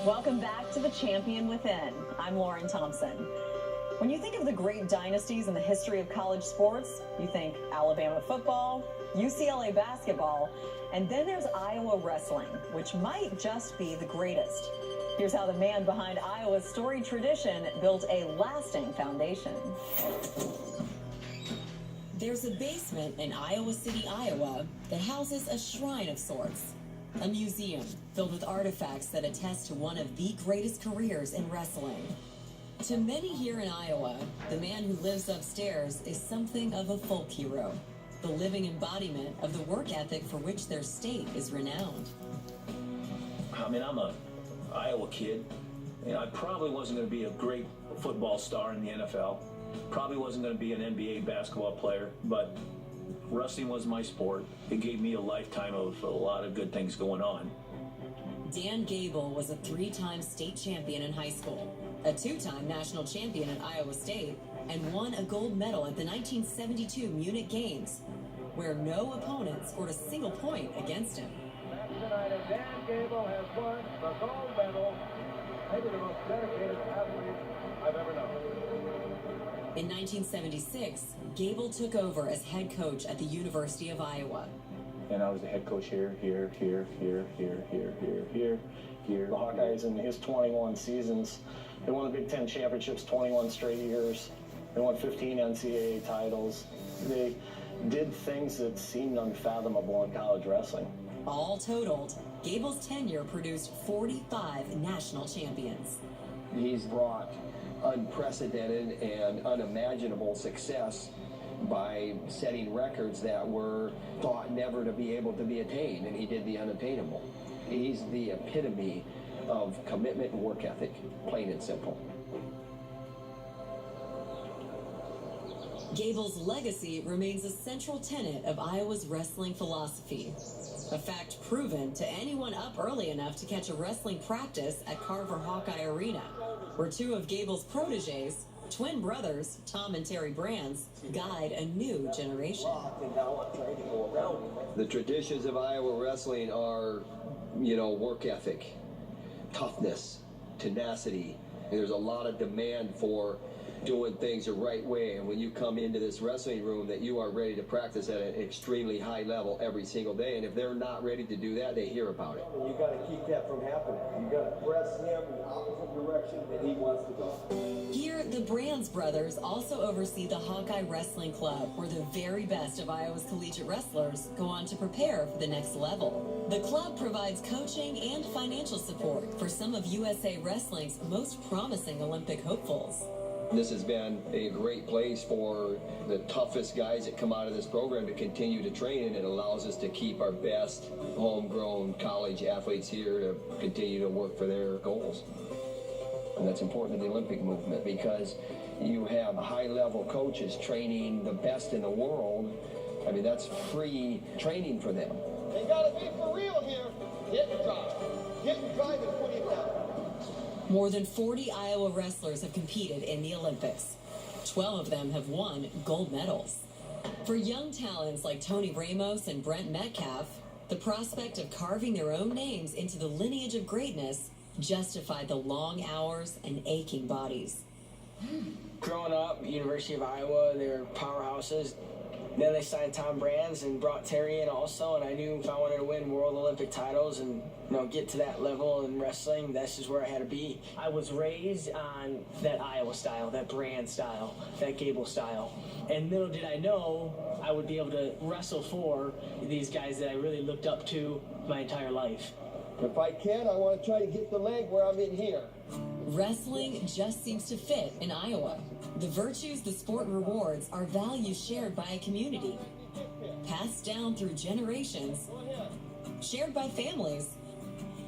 Welcome back to The Champion Within. I'm Lauren Thompson. When you think of the great dynasties in the history of college sports, you think Alabama football, UCLA basketball, and then there's Iowa wrestling, which might just be the greatest. Here's how the man behind Iowa's storied tradition built a lasting foundation. There's a basement in Iowa City, Iowa, that houses a shrine of sorts. A museum filled with artifacts that attest to one of the greatest careers in wrestling. To many here in Iowa, the man who lives upstairs is something of a folk hero, the living embodiment of the work ethic for which their state is renowned. I mean, I'm a Iowa kid. You know, I probably wasn't going to be a great football star in the NFL. Probably wasn't going to be an NBA basketball player, but wrestling was my sport. It gave me a lifetime of a lot of good things going on. Dan Gable was a 3-time state champion in high school, a 2-time national champion at Iowa State, and won a gold medal at the 1972 Munich Games, where no opponent scored a single point against him. Tonight, and Dan Gable has won the gold medal, maybe the most dedicated athlete I've ever known. In 1976, Gable took over as head coach at the University of Iowa. And I was the head coach here. The Hawkeyes in his 21 seasons, they won the Big Ten championships 21 straight years. They won 15 NCAA titles. They did things that seemed unfathomable in college wrestling. All totaled, Gable's tenure produced 45 national champions. He's brought unprecedented and unimaginable success by setting records that were thought never to be able to be attained, and he did the unattainable. He's the epitome of commitment and work ethic, plain and simple. Gable's legacy remains a central tenet of Iowa's wrestling philosophy, a fact proven to anyone up early enough to catch a wrestling practice at Carver Hawkeye Arena, where 2 of Gable's proteges, twin brothers, Tom and Terry Brands, guide a new generation. The traditions of Iowa wrestling are, work ethic, toughness, tenacity. There's a lot of demand for doing things the right way, and when you come into this wrestling room, that you are ready to practice at an extremely high level every single day, and if they're not ready to do that, they hear about it. You got to keep that from happening. You got to press him in the opposite direction that he wants to go. Here, the Brands brothers also oversee the Hawkeye Wrestling Club, where the very best of Iowa's collegiate wrestlers go on to prepare for the next level. The club provides coaching and financial support for some of USA Wrestling's most promising Olympic hopefuls. This has been a great place for the toughest guys that come out of this program to continue to train, and it allows us to keep our best homegrown college athletes here to continue to work for their goals. And that's important in the Olympic movement, because you have high-level coaches training the best in the world. I mean, that's free training for them. They got to be for real here. Hit and drive. Hit and drive and put him down. More than 40 Iowa wrestlers have competed in the Olympics. 12 of them have won gold medals. For young talents like Tony Ramos and Brent Metcalf, the prospect of carving their own names into the lineage of greatness justified the long hours and aching bodies. Growing up, University of Iowa, they were powerhouses. Then they signed Tom Brands and brought Terry in also, and I knew if I wanted to win world Olympic titles and get to that level in wrestling, that's just where I had to be. I was raised on that Iowa style, that Brand style, that Gable style. And little did I know I would be able to wrestle for these guys that I really looked up to my entire life. If I can, I want to try to get the leg where I'm in here. Wrestling just seems to fit in Iowa. The virtues the sport rewards are values shared by a community, passed down through generations, shared by families,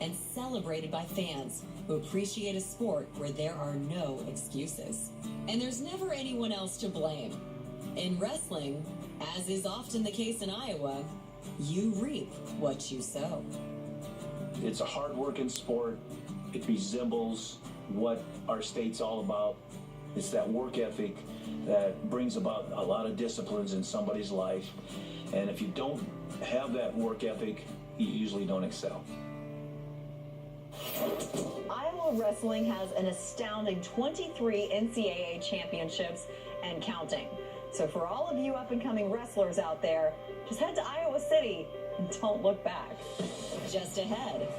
and celebrated by fans who appreciate a sport where there are no excuses. And there's never anyone else to blame. In wrestling, as is often the case in Iowa, you reap what you sow. It's a hard-working sport. It resembles what our state's all about. It's that work ethic that brings about a lot of disciplines in somebody's life. And if you don't have that work ethic, you usually don't excel. Iowa Iowa wrestling has an astounding 23 NCAA championships and counting. So for all of you up-and-coming wrestlers out there, just head to Iowa City and don't look back. Just ahead.